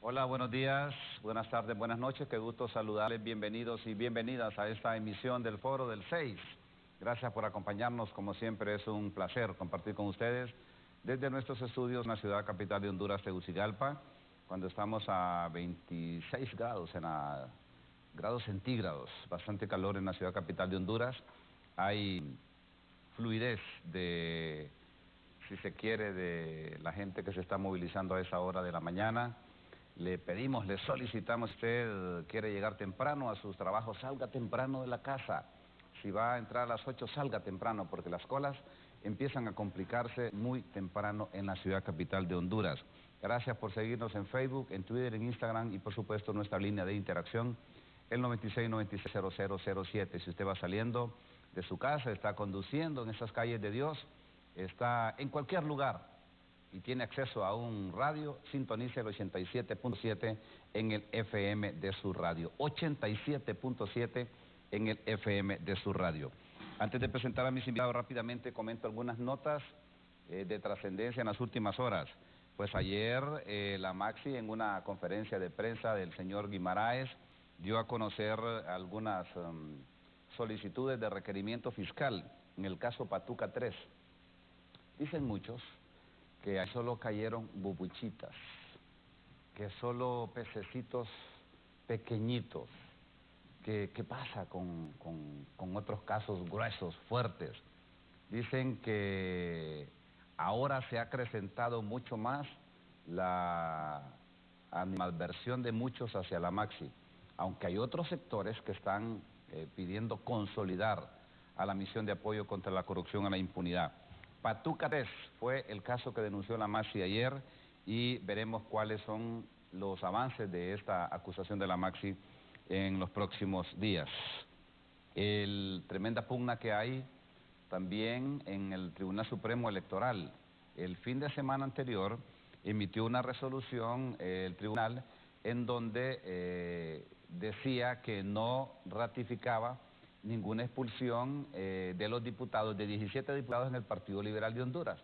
Hola, buenos días, buenas tardes, buenas noches, qué gusto saludarles, bienvenidos y bienvenidas a esta emisión del Foro del 6. Gracias por acompañarnos, como siempre es un placer compartir con ustedes desde nuestros estudios en la ciudad capital de Honduras, Tegucigalpa, cuando estamos a 26 grados, grados centígrados, bastante calor en la ciudad capital de Honduras. Hay fluidez de, si se quiere, de la gente que se está movilizando a esa hora de la mañana. Le pedimos, le solicitamos, usted quiere llegar temprano a sus trabajos, salga temprano de la casa. Si va a entrar a las 8, salga temprano, porque las colas empiezan a complicarse muy temprano en la ciudad capital de Honduras. Gracias por seguirnos en Facebook, en Twitter, en Instagram y por supuesto nuestra línea de interacción, el 96960007. Si usted va saliendo de su casa, está conduciendo en esas calles de Dios, está en cualquier lugar y tiene acceso a un radio, sintonice el 87.7 en el FM de su radio. 87.7 en el FM de su radio. Antes de presentar a mis invitados rápidamente comento algunas notas de trascendencia en las últimas horas. Pues ayer la Maxi, en una conferencia de prensa del señor Guimaraes, dio a conocer algunas solicitudes de requerimiento fiscal en el caso Patuca 3. Dicen muchos que ahí solo cayeron bubuchitas, que solo pececitos pequeñitos. ¿Qué pasa con otros casos gruesos, fuertes? Dicen que ahora se ha acrecentado mucho más la animadversión de muchos hacia la Maxi, aunque hay otros sectores que están pidiendo consolidar a la misión de apoyo contra la corrupción y la impunidad. Patuca 3 fue el caso que denunció la Maxi ayer y veremos cuáles son los avances de esta acusación de la Maxi en los próximos días. Tremenda pugna que hay también en el Tribunal Supremo Electoral. El fin de semana anterior emitió una resolución el tribunal en donde decía que no ratificaba ninguna expulsión de los diputados, de 17 diputados en el Partido Liberal de Honduras.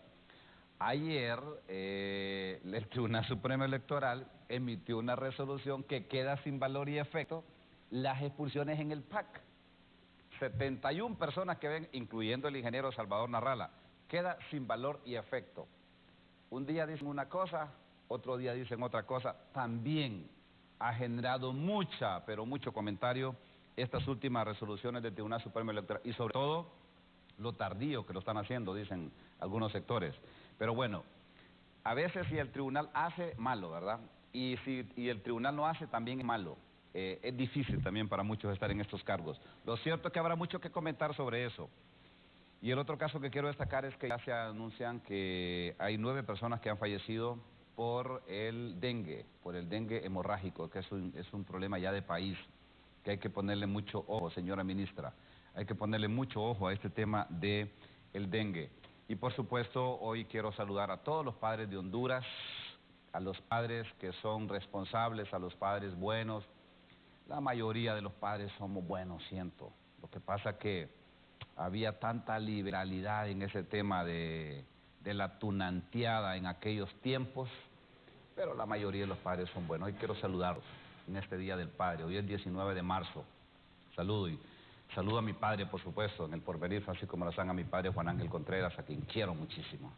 Ayer el Tribunal Supremo Electoral emitió una resolución que queda sin valor y efecto las expulsiones en el PAC. 71 personas que ven, incluyendo el ingeniero Salvador Narrala, queda sin valor y efecto. Un día dicen una cosa, otro día dicen otra cosa. También ha generado pero mucho comentario estas últimas resoluciones del Tribunal Supremo Electoral y sobre todo lo tardío que lo están haciendo, dicen algunos sectores. Pero bueno, a veces si el tribunal hace, malo, ¿verdad? Y si el tribunal no hace, también es malo. Es difícil también para muchos estar en estos cargos. Lo cierto es que habrá mucho que comentar sobre eso. Y el otro caso que quiero destacar es que ya se anuncian que hay 9 personas que han fallecido por el dengue hemorrágico, que es un problema ya de país, que hay que ponerle mucho ojo, señora ministra. Hay que ponerle mucho ojo a este tema del dengue. Y por supuesto, hoy quiero saludar a todos los padres de Honduras, a los padres que son responsables, a los padres buenos. La mayoría de los padres somos buenos, siento. Lo que pasa que había tanta liberalidad en ese tema de la tunanteada en aquellos tiempos, pero la mayoría de los padres son buenos. Hoy quiero saludarlos en este Día del Padre. Hoy es 19 de marzo. Saludo a mi padre, por supuesto, en el porvenir, Francisco Morazán, a mi padre Juan Ángel Contreras, a quien quiero muchísimo.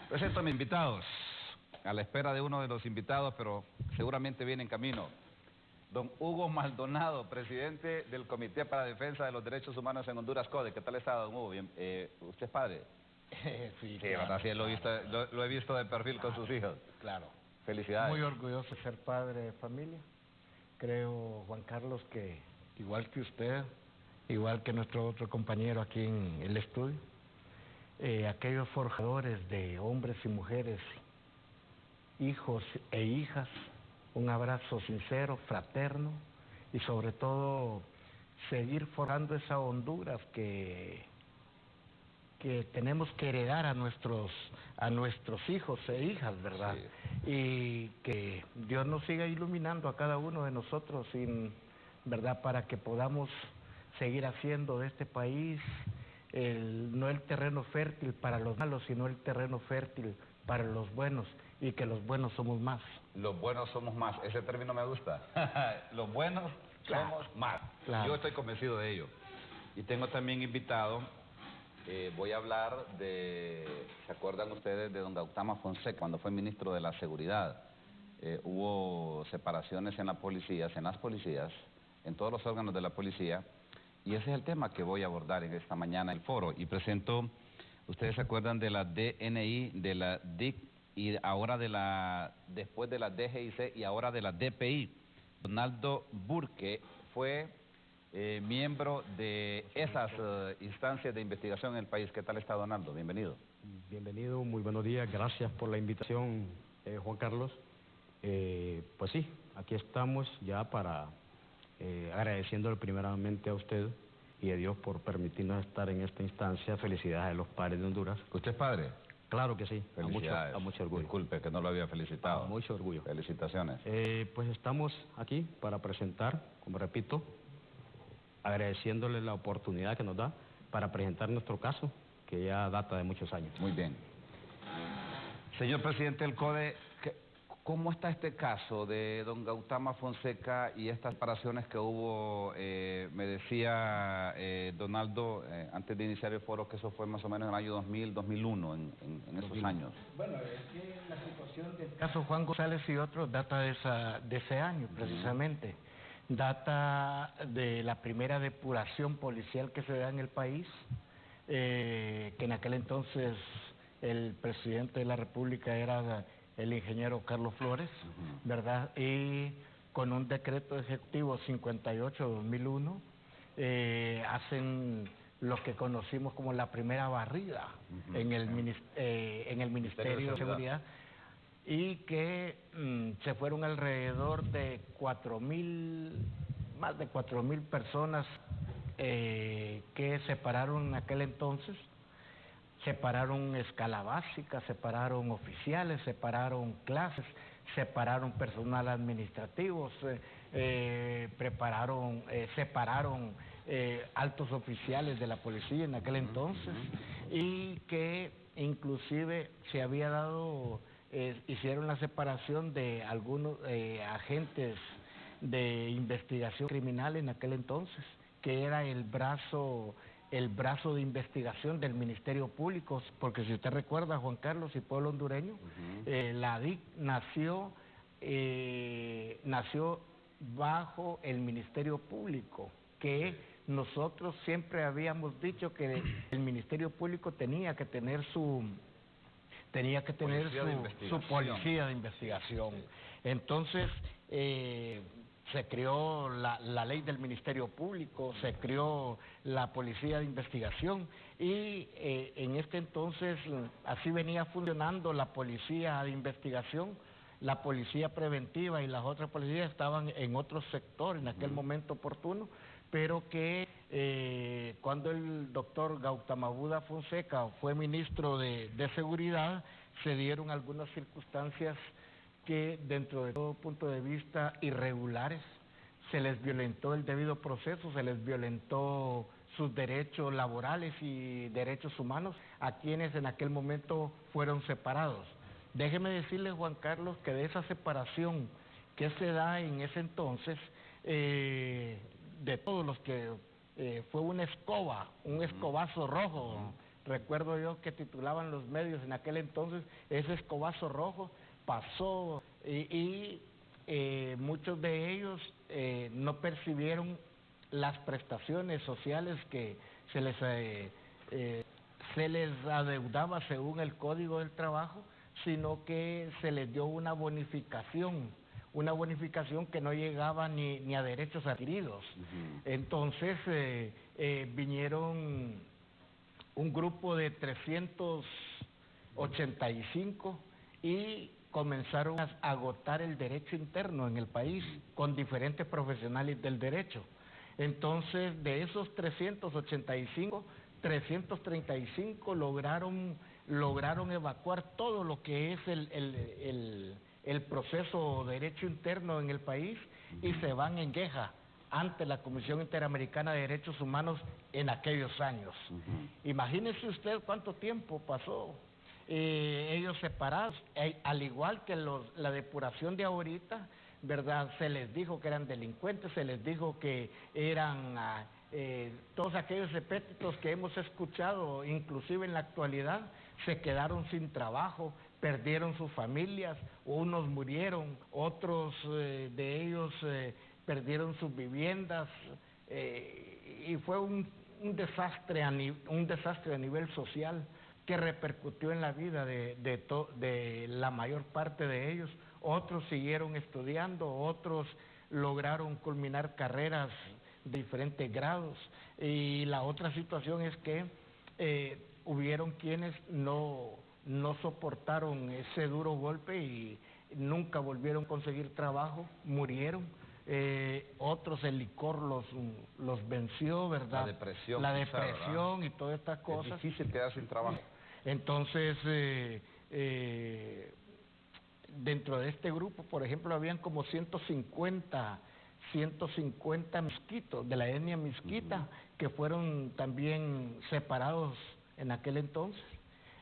Presento a mis invitados, a la espera de uno de los invitados, pero seguramente viene en camino. Don Hugo Maldonado, presidente del Comité para la Defensa de los Derechos Humanos en Honduras, CODE. ¿Qué tal está, don Hugo? Bien, ¿usted es padre? Sí, claro, sí, lo he visto de perfil con sus hijos. Claro. Felicidades. Muy orgulloso de ser padre de familia. Creo, Juan Carlos, que igual que usted, igual que nuestro otro compañero aquí en el estudio, aquellos forjadores de hombres y mujeres, hijos e hijas, un abrazo sincero, fraterno y sobre todo seguir forjando esa Honduras que tenemos que heredar a nuestros hijos e hijas, ¿verdad? Sí. Y que Dios nos siga iluminando a cada uno de nosotros, ¿verdad? Para que podamos seguir haciendo de este país no el terreno fértil para los malos, sino el terreno fértil para los buenos y que los buenos somos más. Los buenos somos más, ese término me gusta. Los buenos somos más. Claro. Yo estoy convencido de ello. Y tengo también invitado, voy a hablar de, ¿se acuerdan ustedes de don Gautama Fonseca cuando fue ministro de la Seguridad? Hubo separaciones en las policías, en todos los órganos de la policía, y ese es el tema que voy a abordar en esta mañana en el foro. Y presento, ustedes se acuerdan de la DNI, de la DIC, y ahora después de la DGIC y ahora de la DPI. Donaldo Burke fue miembro de esas instancias de investigación en el país. ¿Qué tal está, Donaldo? Bienvenido. Bienvenido, muy buenos días, gracias por la invitación, Juan Carlos. Pues sí, aquí estamos ya para agradeciéndole primeramente a usted y a Dios por permitirnos estar en esta instancia. Felicidades a los padres de Honduras. ¿Usted es padre? Claro que sí, Felicidades. a mucho orgullo. Disculpe que no lo había felicitado. A mucho orgullo. Felicitaciones. Pues estamos aquí para presentar, como repito, agradeciéndole la oportunidad que nos da para presentar nuestro caso, que ya data de muchos años. Muy bien. Señor presidente del CODE, ¿cómo está este caso de don Gautama Fonseca y estas separaciones que hubo? Me decía Donaldo, antes de iniciar el foro, que eso fue más o menos en el año 2000, 2001, en esos años. Bueno, es que la situación del caso Juan González y otros data de ese año, precisamente. Data de la primera depuración policial que se da en el país, que en aquel entonces el presidente de la República era el ingeniero Carlos Flores, ¿verdad? Y con un decreto ejecutivo 58/2001 hacen lo que conocimos como la primera barrida en el Ministerio de Seguridad, y que se fueron alrededor de más de 4,000 personas que separaron en aquel entonces. Separaron escala básica, separaron oficiales, separaron clases, separaron personal administrativo, separaron altos oficiales de la policía en aquel entonces, y que inclusive se había dado, hicieron la separación de algunos agentes de investigación criminal en aquel entonces, que era el brazo de investigación del Ministerio Público, porque si usted recuerda, Juan Carlos y pueblo hondureño, la DIC nació bajo el Ministerio Público, que nosotros siempre habíamos dicho que el Ministerio Público tenía que tener su policía de investigación. Entonces, se creó la ley del Ministerio Público, se creó la Policía de Investigación, y en este entonces así venía funcionando la Policía de Investigación. La Policía Preventiva y las otras policías estaban en otro sector en aquel momento oportuno, pero que cuando el doctor Gautama Buda Fonseca fue ministro de Seguridad, se dieron algunas circunstancias que dentro de todo punto de vista irregulares. Se les violentó el debido proceso, se les violentó sus derechos laborales y derechos humanos a quienes en aquel momento fueron separados. Déjeme decirle, Juan Carlos, que de esa separación que se da en ese entonces, de todos los que fue una escoba, un escobazo rojo. Recuerdo yo que titulaban los medios en aquel entonces, ese escobazo rojo pasó, y muchos de ellos no percibieron las prestaciones sociales que se les adeudaba según el Código del Trabajo, sino que se les dio una bonificación que no llegaba ni a derechos adquiridos. Entonces vinieron un grupo de 385 y comenzaron a agotar el derecho interno en el país con diferentes profesionales del derecho. Entonces, de esos 385, 335 lograron evacuar todo lo que es el proceso de derecho interno en el país, y se van en queja ante la Comisión Interamericana de Derechos Humanos en aquellos años. Imagínese usted cuánto tiempo pasó. ellos separados, al igual que la depuración de ahorita, ¿verdad? Se les dijo que eran delincuentes, se les dijo que eran todos aquellos epítetos que hemos escuchado, inclusive en la actualidad, se quedaron sin trabajo, perdieron sus familias, unos murieron, otros de ellos perdieron sus viviendas, y fue un desastre a nivel social que repercutió en la vida de la mayor parte de ellos. Otros siguieron estudiando, otros lograron culminar carreras de diferentes grados, y la otra situación es que hubieron quienes no soportaron ese duro golpe y nunca volvieron a conseguir trabajo, murieron. Otros el licor los venció, ¿verdad? La depresión ¿verdad? Y todas estas cosas. Es difícil quedar sin trabajo. Entonces, dentro de este grupo, por ejemplo, habían como 150 misquitos de la etnia misquita que fueron también separados en aquel entonces.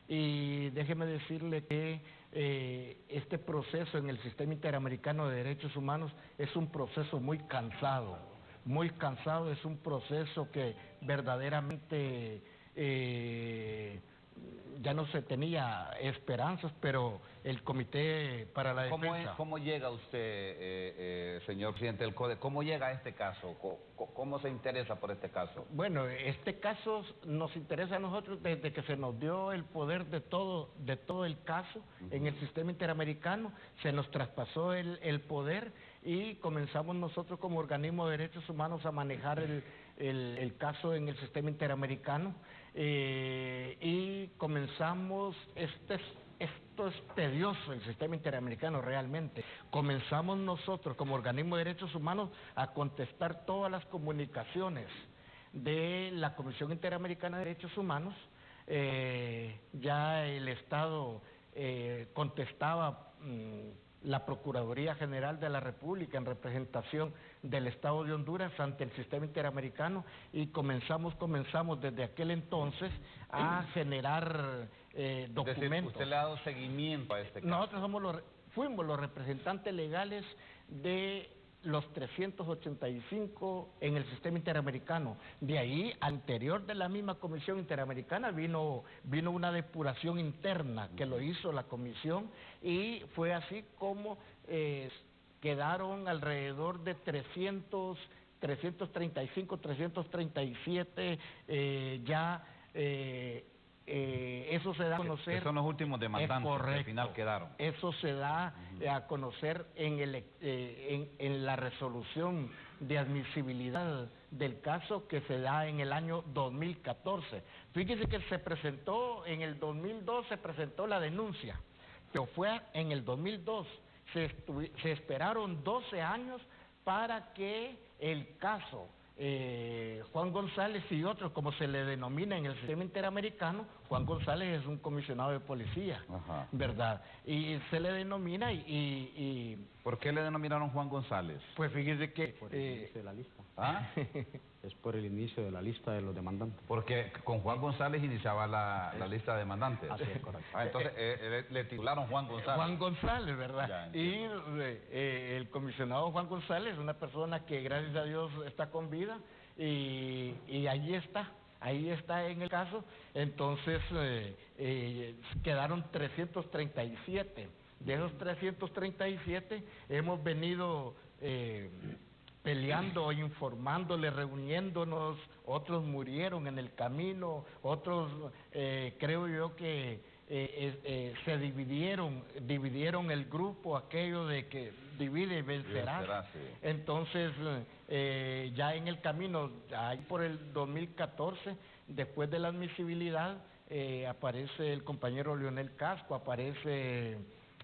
Y déjeme decirle que este proceso en el Sistema Interamericano de Derechos Humanos es un proceso muy cansado, es un proceso que verdaderamente ya no se tenía esperanzas, pero el Comité para la Defensa... ¿Cómo llega usted, señor presidente del CODE, cómo llega a este caso? ¿Cómo se interesa por este caso? Bueno, este caso nos interesa a nosotros desde que se nos dio el poder de todo el caso en el Sistema Interamericano, se nos traspasó el poder y comenzamos nosotros como organismo de derechos humanos a manejar el caso en el Sistema Interamericano. Y comenzamos, esto es tedioso, el Sistema Interamericano realmente. Comenzamos nosotros como organismo de derechos humanos a contestar todas las comunicaciones de la Comisión Interamericana de Derechos Humanos. Ya el Estado contestaba la Procuraduría General de la República en representación del Estado de Honduras ante el Sistema Interamericano, y comenzamos desde aquel entonces a generar documentos. Es decir, usted le ha dado seguimiento a este caso. Nosotros fuimos los representantes legales de los 385 en el Sistema Interamericano. De ahí, anterior de la misma Comisión Interamericana, vino una depuración interna que lo hizo la Comisión, y fue así como quedaron alrededor de 335, 337 ya... eso se da a conocer... Que son los últimos demandantes que al final quedaron. Eso se da a conocer en la resolución de admisibilidad del caso que se da en el año 2014. Fíjese que en el 2002 se presentó la denuncia, pero fue en el 2002. Se esperaron 12 años para que el caso... Juan González y otros, como se le denomina en el Sistema Interamericano, Juan González es un comisionado de policía, ¿verdad? Y se le denomina y... ¿Por qué le denominaron Juan González? Pues fíjese que... Por el inicio de la lista. ¿Ah? Es por el inicio de la lista de los demandantes. Porque con Juan González iniciaba la lista de demandantes. Así es, correcto. Entonces le titularon Juan González. Juan González, ¿verdad? Ya, y el comisionado Juan González es una persona que gracias a Dios está con vida, y ahí está en el caso. Entonces quedaron 337. De esos 337 hemos venido peleando, informándole, reuniéndonos. Otros murieron en el camino, otros creo yo que se dividieron el grupo, aquello de que divide y vencerá. Sí. Entonces ya en el camino, ahí por el 2014, después de la admisibilidad, aparece el compañero Leonel Casco, aparece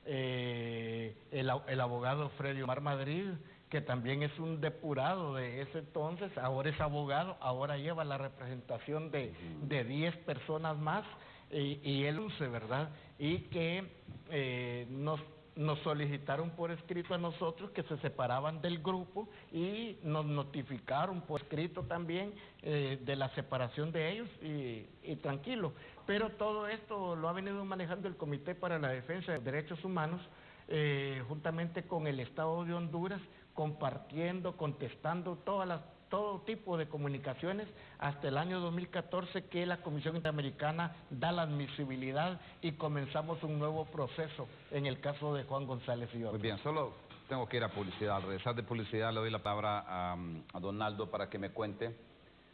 el abogado Freddy Omar Madrid, que también es un depurado de ese entonces, ahora es abogado, ahora lleva la representación de 10 personas más, y él luce, ¿verdad? Y que nos nos solicitaron por escrito a nosotros que se separaban del grupo y nos notificaron por escrito también de la separación de ellos y tranquilo. Pero todo esto lo ha venido manejando el Comité para la Defensa de los Derechos Humanos juntamente con el Estado de Honduras, compartiendo, contestando todo tipo de comunicaciones hasta el año 2014 que la Comisión Interamericana da la admisibilidad y comenzamos un nuevo proceso en el caso de Juan González y otros. Muy bien, solo tengo que ir a publicidad. Al regresar de publicidad le doy la palabra a Donaldo para que me cuente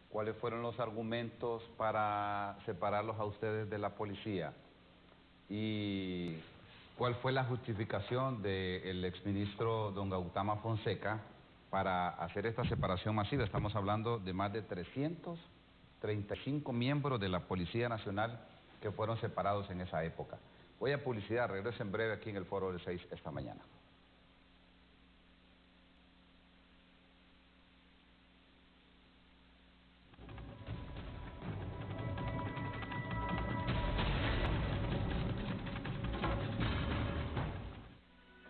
cuáles fueron los argumentos para separarlos a ustedes de la policía y cuál fue la justificación del exministro don Gautama Fonseca para hacer esta separación masiva. Estamos hablando de más de 335 miembros de la Policía Nacional que fueron separados en esa época. Voy a publicidad, regreso en breve aquí en el Foro del 6 esta mañana.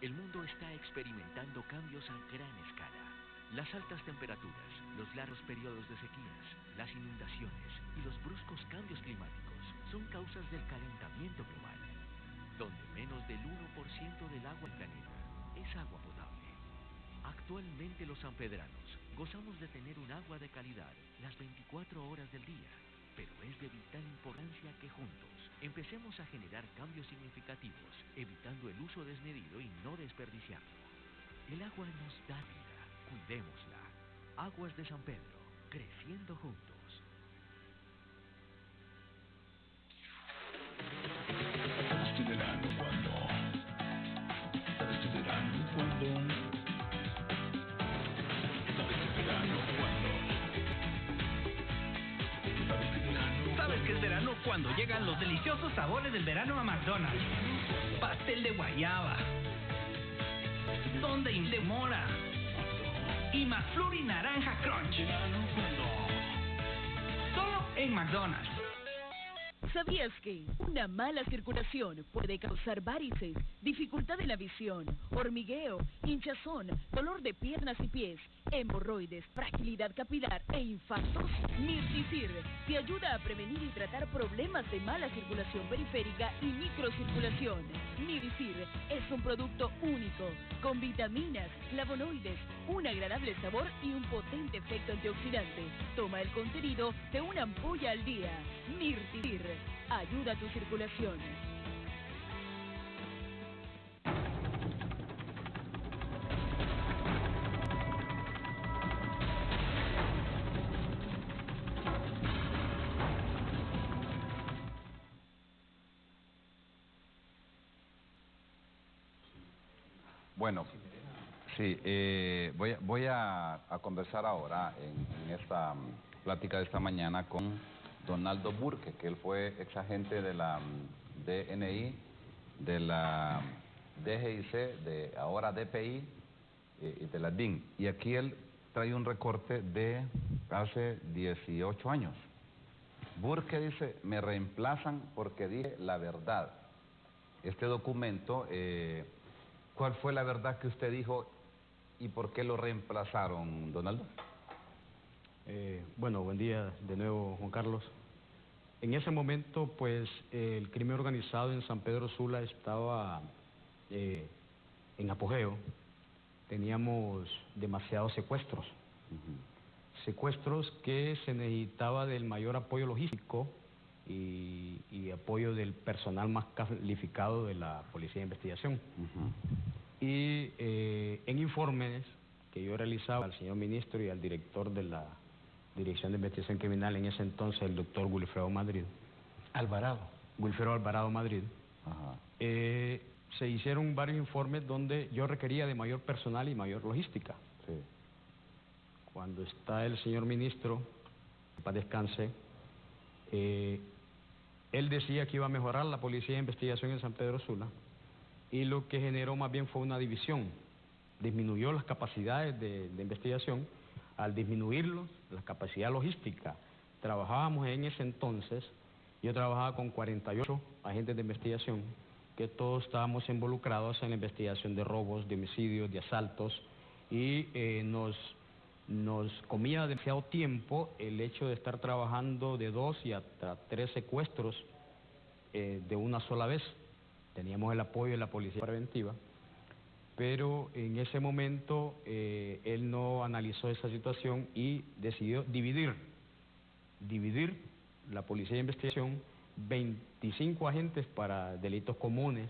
El mundo está experimentando cambios a gran escala. Las altas temperaturas, los largos periodos de sequías, las inundaciones y los bruscos cambios climáticos son causas del calentamiento global, donde menos del 1% del agua del planeta es agua potable. Actualmente los sanpedranos gozamos de tener un agua de calidad las 24 horas del día, pero es de vital importancia que juntos empecemos a generar cambios significativos, evitando el uso desmedido y no desperdiciarlo. El agua nos da vida, cuidémosla. Aguas de San Pedro, creciendo juntos. Este verano cuando ¿Sabes qué es verano? Cuando llegan los deliciosos sabores del verano a McDonald's. Pastel de guayaba, Sundae de mora y McFlurry naranja crunch. Solo en McDonald's. ¿Sabías que una mala circulación puede causar varices, dificultad en la visión, hormigueo, hinchazón, dolor de piernas y pies, hemorroides, fragilidad capilar e infartos? Mirticir te ayuda a prevenir y tratar problemas de mala circulación periférica y microcirculación. Mirticir es un producto único, con vitaminas, flavonoides, un agradable sabor y un potente efecto antioxidante. Toma el contenido de una ampolla al día. Mirticir ayuda a tu circulación. Bueno, sí, voy a conversar ahora en esta plática de esta mañana con Donaldo Burke, que él fue exagente de la DNI, de la DGIC, de ahora DPI y de la DIN. Y aquí él trae un recorte de hace 18 años. Burke dice, me reemplazan porque dije la verdad. Este documento, ¿cuál fue la verdad que usted dijo y por qué lo reemplazaron, Donaldo? Bueno, buen día de nuevo, Juan Carlos. En ese momento, pues, el crimen organizado en San Pedro Sula estaba en apogeo. Teníamos demasiados secuestros. Secuestros que se necesitaba del mayor apoyo logístico y apoyo del personal más calificado de la Policía de Investigación. Y en informes que yo realizaba al señor ministro y al director de la Dirección de Investigación Criminal en ese entonces, el doctor Wilfredo Madrid. Wilfredo Alvarado Madrid. Se hicieron varios informes donde yo requería de mayor personal y mayor logística. Sí. Cuando está el señor ministro, para descanse, él decía que iba a mejorar la Policía de Investigación en San Pedro Sula y lo que generó más bien fue una división. Disminuyó las capacidades de investigación. Al disminuirlo, la capacidad logística, trabajábamos en ese entonces, yo trabajaba con 48 agentes de investigación que todos estábamos involucrados en la investigación de robos, de homicidios, de asaltos, y nos comía demasiado tiempo el hecho de estar trabajando de 2 y hasta 3 secuestros de una sola vez. Teníamos el apoyo de la policía preventiva, pero en ese momento él no analizó esa situación y decidió dividir la policía de investigación, 25 agentes para delitos comunes,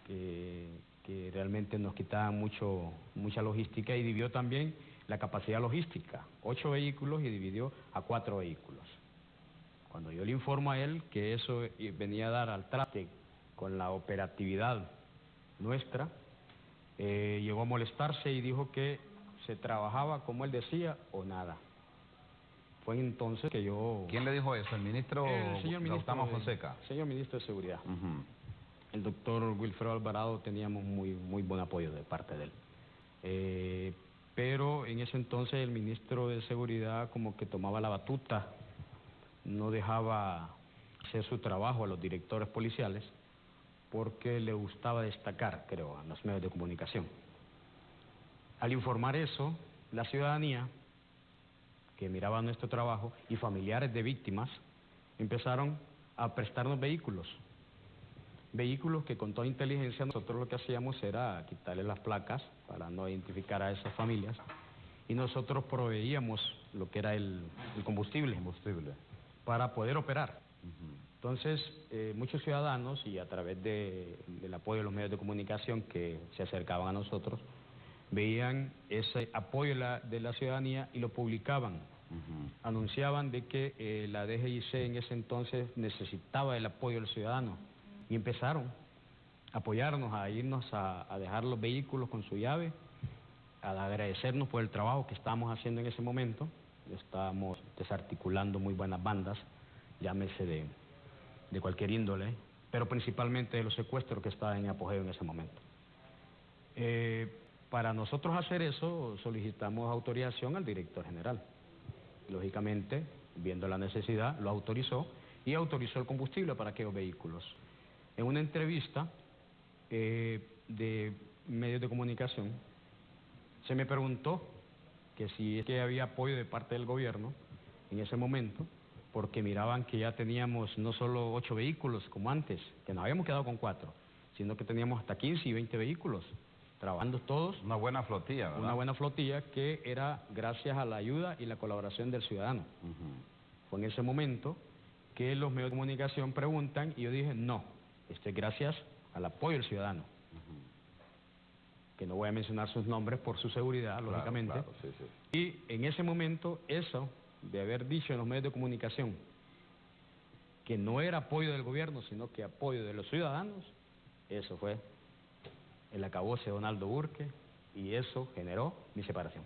que realmente nos quitaban mucha logística, y dividió también la capacidad logística, 8 vehículos, y dividió a 4 vehículos. Cuando yo le informo a él que eso venía a dar al traste con la operatividad nuestra, llegó a molestarse y dijo que se trabajaba, como él decía, o nada. Fue entonces que yo... ¿Quién le dijo eso? ¿El ministro Gautamo Fonseca? Señor ministro de Seguridad. El doctor Wilfredo Alvarado, teníamos muy buen apoyo de parte de él. Pero en ese entonces el ministro de Seguridad como que tomaba la batuta, no dejaba hacer su trabajo a los directores policiales, porque le gustaba destacar, creo, en los medios de comunicación. Al informar eso, la ciudadanía, que miraba nuestro trabajo, y familiares de víctimas, empezaron a prestarnos vehículos que con toda inteligencia nosotros lo que hacíamos era quitarle las placas para no identificar a esas familias, y nosotros proveíamos lo que era el combustible para poder operar. Entonces, muchos ciudadanos, y a través del apoyo de los medios de comunicación que se acercaban a nosotros, veían ese apoyo de la ciudadanía y lo publicaban. Anunciaban de que la DGIC en ese entonces necesitaba el apoyo del ciudadano, y empezaron a apoyarnos, a irnos a dejar los vehículos con su llave, a agradecernos por el trabajo que estábamos haciendo en ese momento. Estábamos desarticulando muy buenas bandas, llámese de cualquier índole, pero principalmente de los secuestros que estaban en apogeo en ese momento. Para nosotros hacer eso, solicitamos autorización al director general. Lógicamente, viendo la necesidad, lo autorizó, y autorizó el combustible para aquellos vehículos. En una entrevista de medios de comunicación, se me preguntó que si es que había apoyo de parte del gobierno en ese momento, porque miraban que ya teníamos no solo 8 vehículos como antes, que nos habíamos quedado con 4, sino que teníamos hasta 15 y 20 vehículos, trabajando todos. Una buena flotilla, ¿verdad? Una buena flotilla que era gracias a la ayuda y la colaboración del ciudadano. Fue en ese momento que los medios de comunicación preguntan, y yo dije, no, esto es gracias al apoyo del ciudadano. Que no voy a mencionar sus nombres por su seguridad, lógicamente. Claro, sí. Y en ese momento, eso de haber dicho en los medios de comunicación que no era apoyo del gobierno, sino que apoyo de los ciudadanos, eso fue el acabose de Donaldo Burke, y eso generó mi separación.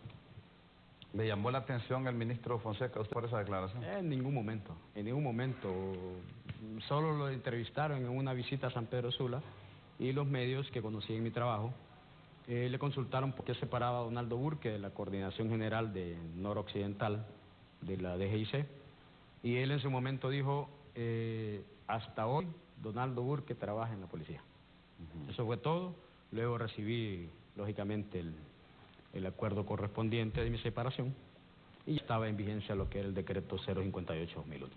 ¿Le llamó la atención el ministro Fonseca a usted por esa declaración? En ningún momento. Solo lo entrevistaron en una visita a San Pedro Sula, y los medios que conocían mi trabajo le consultaron por qué separaba a Donaldo Burke de la Coordinación General de Noroccidental de la DGIC, y él en su momento dijo, hasta hoy Donaldo Burke trabaja en la policía. Eso fue todo. Luego recibí, lógicamente, el acuerdo correspondiente de mi separación, y estaba en vigencia lo que era el decreto 058/2001.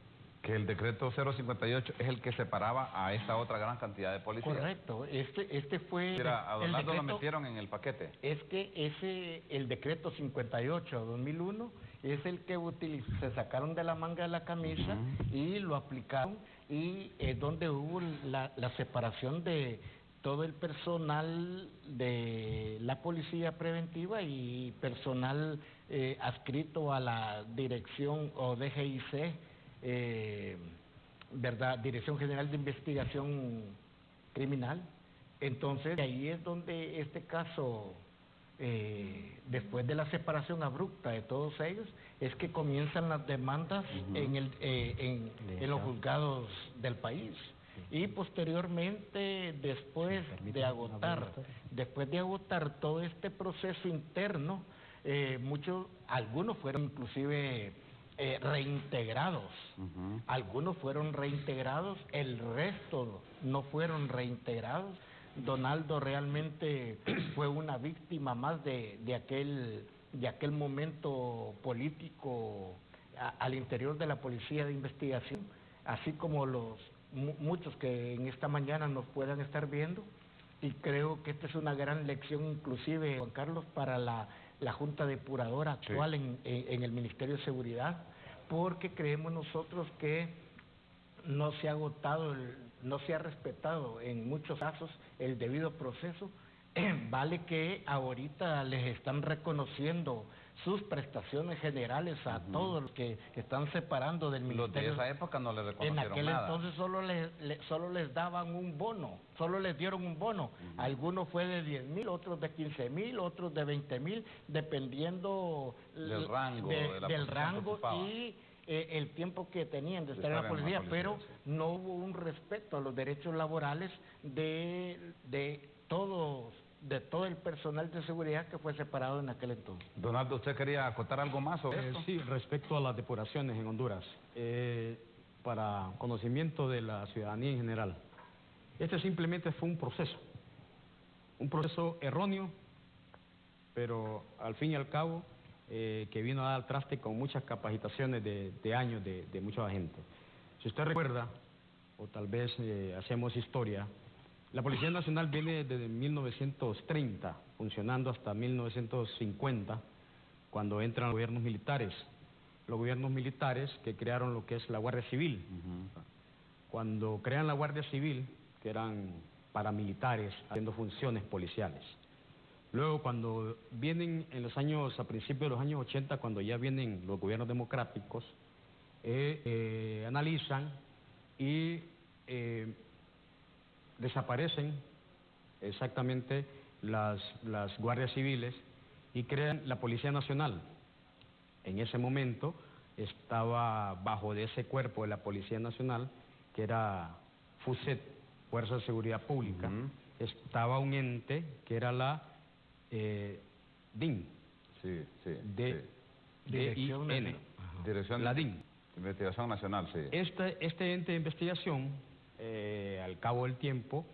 Que el decreto 058 es el que separaba a esta otra gran cantidad de policías. Correcto, este fue... A Donaldo lo metieron en el paquete. Es que el decreto 58/2001 es el que se sacaron de la manga de la camisa y lo aplicaron, y es donde hubo la separación de todo el personal de la policía preventiva y personal adscrito a la dirección o DGIC, ¿verdad? Dirección General de Investigación Criminal. Entonces, ahí es donde este caso, después de la separación abrupta de todos ellos, es que comienzan las demandas en los juzgados del país. Y posteriormente, después de agotar todo este proceso interno, algunos fueron inclusive reintegrados. Algunos fueron reintegrados, el resto no fueron reintegrados. Donaldo realmente fue una víctima más de aquel momento político al interior de la Policía de Investigación, así como muchos que en esta mañana nos puedan estar viendo. Y creo que esta es una gran lección, inclusive, Juan Carlos, para la Junta Depuradora actual en el Ministerio de Seguridad, porque creemos nosotros que no se ha agotado, no se ha respetado en muchos casos el debido proceso. Vale que ahorita les están reconociendo sus prestaciones generales a todos los que están separando del ministerio. Los de esa época no les reconocieron nada. En aquel entonces solo les daban un bono, solo les dieron un bono. Algunos fue de 10,000, otros de 15,000, otros de 20,000, dependiendo del rango, del rango y el tiempo que tenían de estar en la policía, pero no hubo un respeto a los derechos laborales de todo el personal de seguridad que fue separado en aquel entonces. Donaldo, ¿usted quería acotar algo más sobre esto? Sí, respecto a las depuraciones en Honduras, para conocimiento de la ciudadanía en general, este simplemente fue un proceso erróneo, pero al fin y al cabo, que vino a dar al traste con muchas capacitaciones de años de muchos agentes. Si usted recuerda, o tal vez hacemos historia, la Policía Nacional viene desde 1930, funcionando hasta 1950, cuando entran los gobiernos militares. Los gobiernos militares que crearon lo que es la Guardia Civil. Cuando crean la Guardia Civil, que eran paramilitares haciendo funciones policiales. Luego, cuando vienen a principios de los años 80, cuando ya vienen los gobiernos democráticos, analizan y desaparecen exactamente las guardias civiles y crean la Policía Nacional. En ese momento estaba bajo de ese cuerpo de la Policía Nacional, que era FUSET, Fuerza de Seguridad Pública, estaba un ente que era la DIN. Dirección la DIN. Investigación Nacional, sí. Este ente de investigación, al cabo del tiempo,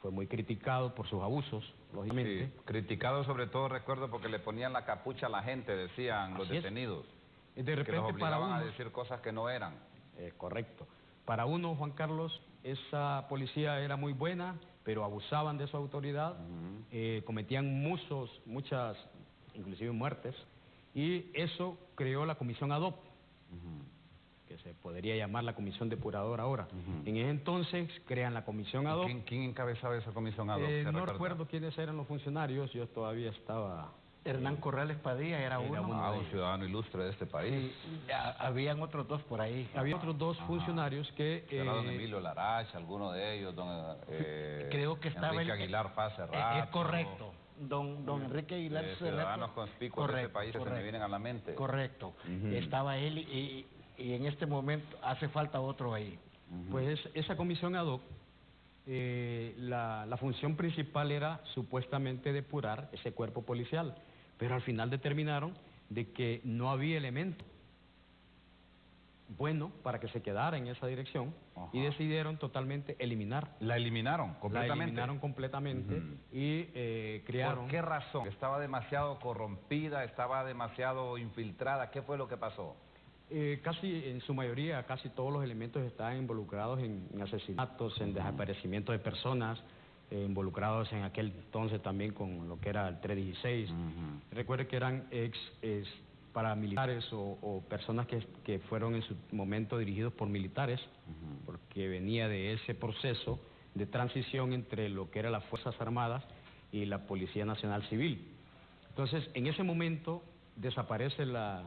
fue muy criticado por sus abusos, lógicamente. Sí, criticado sobre todo, recuerdo, porque le ponían la capucha a la gente, decían los detenidos. De repente, que los obligaban para uno, a decir cosas que no eran. Correcto. Para uno, Juan Carlos, esa policía era muy buena, pero abusaban de su autoridad, cometían muchas, inclusive muertes, y eso creó la comisión ad hoc, que se podría llamar la comisión depuradora ahora. En ese entonces crean la comisión ad hoc. ¿Quién encabezaba esa comisión ad hoc? No recuerdo quiénes eran los funcionarios, yo todavía estaba... Hernán Corrales Padilla era uno. Un ciudadano ilustre de este país. Sí, habían otros dos por ahí. Había otros dos funcionarios que... Era don Emilio Larache, alguno de ellos, creo que estaba Enrique Aguilar Paz Cerrato. Es correcto. Don Enrique Aguilar ciudadanos conspicuos de este país que se me vienen a la mente. Correcto. Estaba él y en este momento hace falta otro ahí. Pues esa comisión ad hoc, la función principal era supuestamente depurar ese cuerpo policial, pero al final determinaron de que no había elemento bueno para que se quedara en esa dirección y decidieron totalmente eliminar. ¿La eliminaron completamente? La eliminaron completamente y crearon... ¿Por qué razón? ¿Estaba demasiado corrompida? ¿Estaba demasiado infiltrada? ¿Qué fue lo que pasó? Casi en su mayoría, casi todos los elementos estaban involucrados en asesinatos, en desaparecimiento de personas, involucrados en aquel entonces también con lo que era el 316. Recuerde que eran ex paramilitares o personas que fueron en su momento dirigidos por militares, porque venía de ese proceso de transición entre lo que eran las Fuerzas Armadas y la Policía Nacional Civil. Entonces, en ese momento desaparece la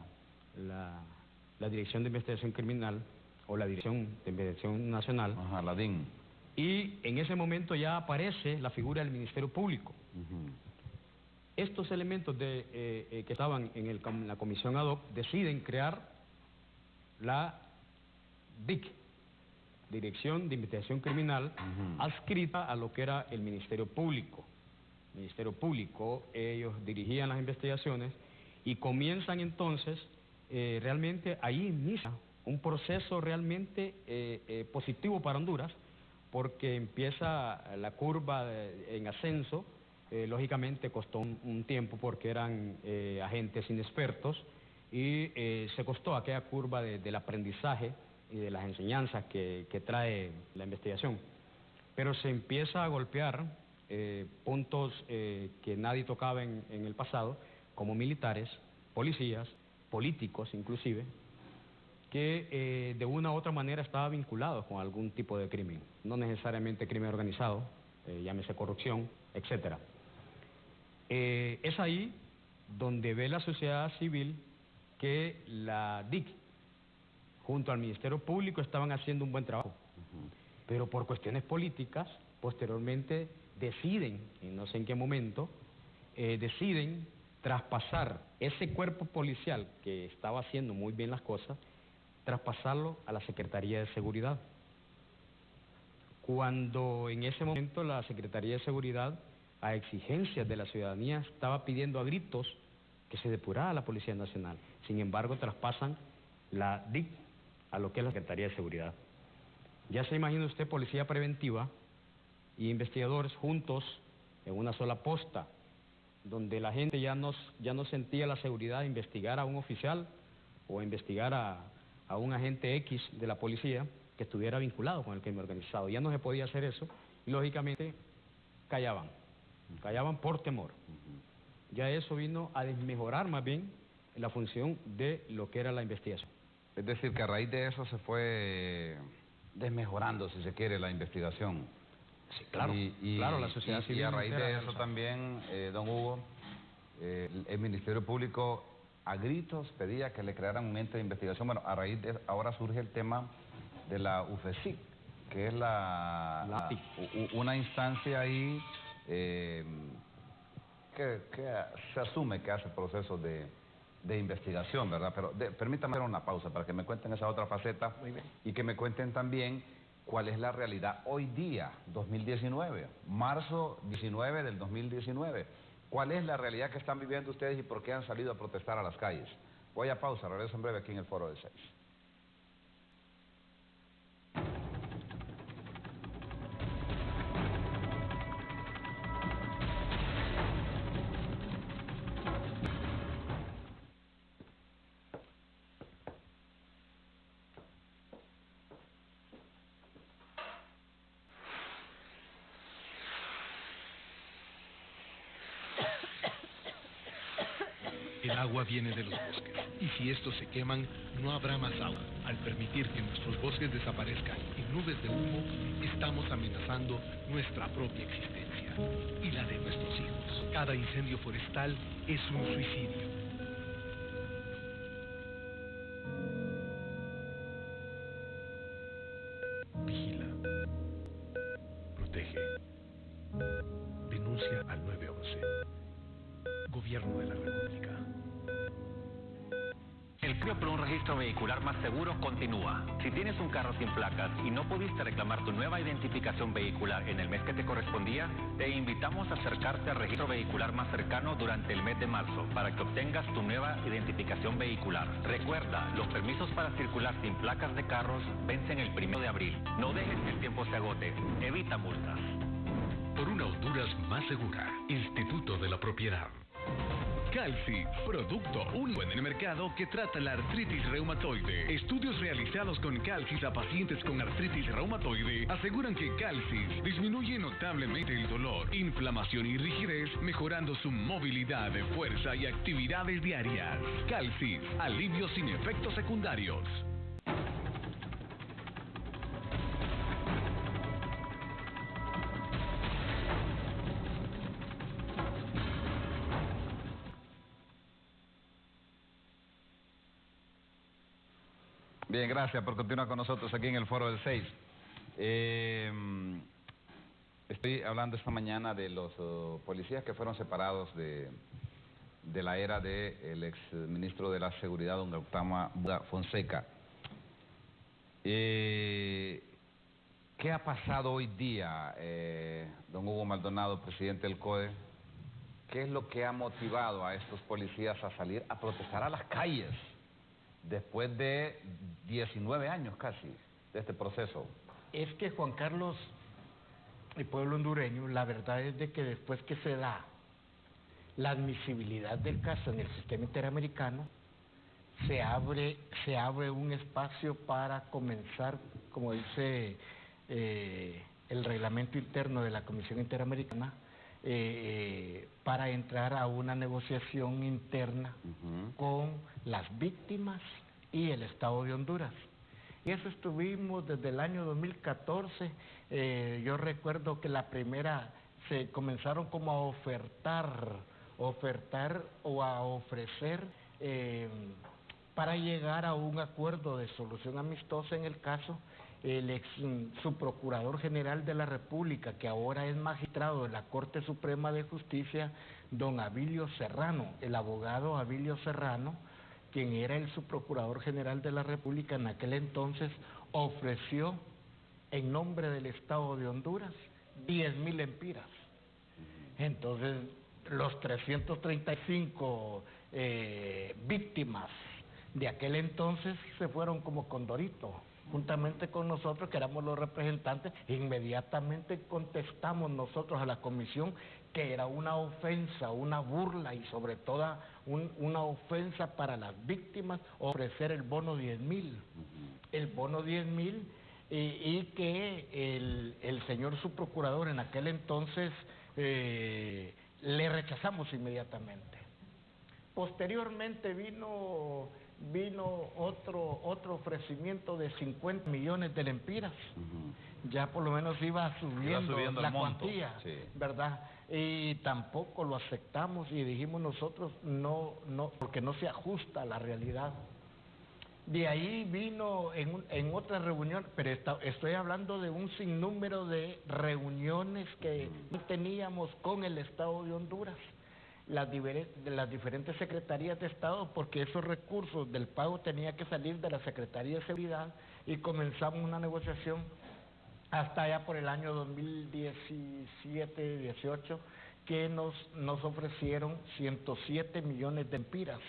Dirección de Investigación Criminal o la Dirección de Investigación Nacional. La DIN. Y en ese momento ya aparece la figura del Ministerio Público. Estos elementos que estaban en la comisión ad hoc deciden crear la DIC, Dirección de Investigación Criminal, adscrita a lo que era el Ministerio Público. Ministerio Público, ellos dirigían las investigaciones y comienzan entonces realmente ahí inicia un proceso realmente positivo para Honduras, porque empieza la curva en ascenso. Lógicamente costó un tiempo porque eran agentes inexpertos y se costó aquella curva del aprendizaje y de las enseñanzas que trae la investigación. Pero se empieza a golpear puntos que nadie tocaba en el pasado, como militares, policías, políticos inclusive, que de una u otra manera estaba vinculado con algún tipo de crimen, no necesariamente crimen organizado, llámese corrupción, etcétera. Es ahí donde ve la sociedad civil que la DIC, junto al Ministerio Público, estaban haciendo un buen trabajo, pero por cuestiones políticas, posteriormente deciden, y no sé en qué momento, deciden traspasar ese cuerpo policial que estaba haciendo muy bien las cosas, traspasarlo a la Secretaría de Seguridad. Cuando en ese momento la Secretaría de Seguridad, a exigencias de la ciudadanía, estaba pidiendo a gritos que se depurara la Policía Nacional. Sin embargo, traspasan la DIC a lo que es la Secretaría de Seguridad. Ya se imagina usted policía preventiva y investigadores juntos en una sola posta, donde la gente ya no sentía la seguridad de investigar a un oficial o investigar a un agente X de la policía que estuviera vinculado con el crimen organizado. Ya no se podía hacer eso y lógicamente callaban por temor. Ya eso vino a desmejorar más bien la función de lo que era la investigación. Es decir, que a raíz de eso se fue desmejorando, si se quiere, la investigación. Sí, claro, claro, la sociedad civil. Y a raíz de eso también, don Hugo, el Ministerio Público a gritos pedía que le crearan un ente de investigación. Bueno, a raíz de ahora surge el tema de la UFESIC, que es una instancia ahí que se asume que hace procesos de investigación, ¿verdad? Pero permítame hacer una pausa para que me cuenten esa otra faceta y que me cuenten también cuál es la realidad hoy día, 2019, marzo 19 del 2019. ¿Cuál es la realidad que están viviendo ustedes y por qué han salido a protestar a las calles? Voy a pausa, regreso en breve aquí en el Foro del 6. El agua viene de los bosques, y si estos se queman, no habrá más agua. Al permitir que nuestros bosques desaparezcan en nubes de humo, estamos amenazando nuestra propia existencia y la de nuestros hijos. Cada incendio forestal es un suicidio. Vigila. Protege. Denuncia al 911. Gobierno de la República. El cambio por un registro vehicular más seguro continúa. Si tienes un carro sin placas y no pudiste reclamar tu nueva identificación vehicular en el mes que te correspondía, te invitamos a acercarte al registro vehicular más cercano durante el mes de marzo para que obtengas tu nueva identificación vehicular. Recuerda, los permisos para circular sin placas de carros vencen el 1 de abril. No dejes que el tiempo se agote. Evita multas. Por una Honduras más segura. Instituto de la Propiedad. Calcix, producto único en el mercado que trata la artritis reumatoide. Estudios realizados con Calcix a pacientes con artritis reumatoide aseguran que Calcix disminuye notablemente el dolor, inflamación y rigidez, mejorando su movilidad, fuerza y actividades diarias. Calcix, alivio sin efectos secundarios. Bien, gracias por continuar con nosotros aquí en el Foro del 6. Estoy hablando esta mañana de los policías que fueron separados de la era del ex ministro de la Seguridad, don Gautama Fonseca. ¿Qué ha pasado hoy día, don Hugo Maldonado, presidente del CODE? ¿Qué es lo que ha motivado a estos policías a salir a protestar a las calles? después de 19 años casi de este proceso. Es que Juan Carlos, el pueblo hondureño, la verdad es de que después que se da la admisibilidad del caso en el sistema interamericano, se abre un espacio para comenzar, como dice el reglamento interno de la Comisión Interamericana, para entrar a una negociación interna con las víctimas y el Estado de Honduras. Y eso estuvimos desde el año 2014. Yo recuerdo que la primera se comenzaron como a ofertar o a ofrecer para llegar a un acuerdo de solución amistosa en el caso. El ex subprocurador general de la República, que ahora es magistrado de la Corte Suprema de Justicia, don Abilio Serrano, el abogado Abilio Serrano, quien era el subprocurador general de la República en aquel entonces, ofreció en nombre del Estado de Honduras 10,000 lempiras. Entonces, los 335 víctimas de aquel entonces se fueron como condorito, juntamente con nosotros, que éramos los representantes. Inmediatamente contestamos nosotros a la comisión que era una ofensa, una burla y sobre todo una ofensa para las víctimas ofrecer el bono 10,000. El bono 10,000 y que el señor subprocurador en aquel entonces le rechazamos inmediatamente. Posteriormente vino otro ofrecimiento de 50 millones de lempiras. Ya por lo menos iba subiendo la cuantía, sí, ¿verdad? Y tampoco lo aceptamos y dijimos nosotros no, porque no se ajusta a la realidad. De ahí vino en otra reunión, pero estoy hablando de un sinnúmero de reuniones que teníamos con el Estado de Honduras, de las diferentes secretarías de Estado, porque esos recursos del pago tenía que salir de la Secretaría de Seguridad, y comenzamos una negociación hasta allá por el año 2017-18, que nos ofrecieron 107 millones de lempiras,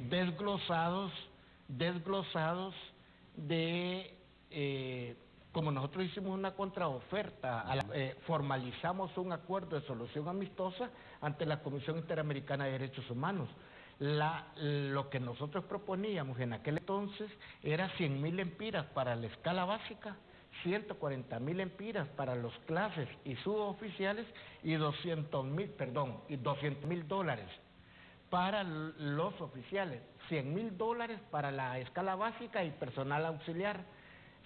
desglosados de... como nosotros hicimos una contraoferta, formalizamos un acuerdo de solución amistosa ante la Comisión Interamericana de Derechos Humanos. Lo que nosotros proponíamos en aquel entonces era 100,000 lempiras para la escala básica, 140,000 lempiras para los clases y suboficiales y $200,000 para los oficiales, $100,000 para la escala básica y personal auxiliar,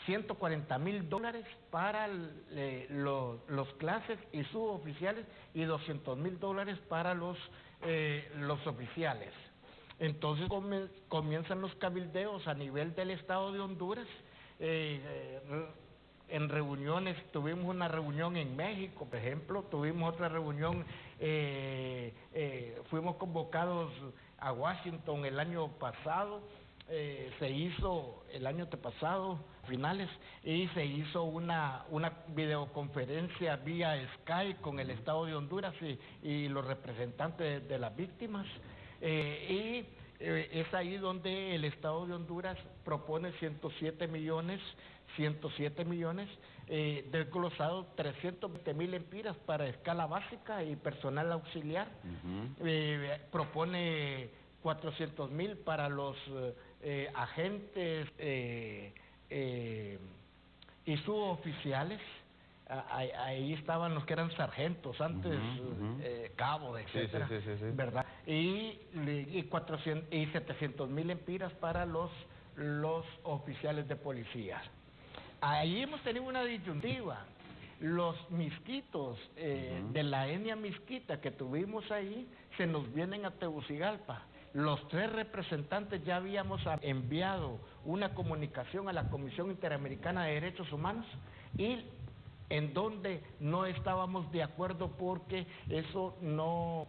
$140,000 para los clases y suboficiales y $200,000 para los oficiales. Entonces comienzan los cabildeos a nivel del Estado de Honduras. En reuniones, tuvimos una reunión en México, por ejemplo, tuvimos otra reunión, fuimos convocados a Washington el año pasado, se hizo el año pasado, finales, y se hizo una videoconferencia vía Skype con el Estado de Honduras y los representantes de las víctimas, y es ahí donde el Estado de Honduras propone 107 millones, desglosados 320,000 lempiras para escala básica y personal auxiliar, propone 400,000 para los agentes y suboficiales. Ahí estaban los que eran sargentos antes, cabos, etcétera, sí, ¿verdad? Y 700,000 lempiras para los oficiales de policía. Ahí hemos tenido una disyuntiva. Los misquitos de la etnia misquita que tuvimos ahí se nos vienen a Tegucigalpa. Los 3 representantes ya habíamos enviado una comunicación a la Comisión Interamericana de Derechos Humanos, y en donde no estábamos de acuerdo porque eso no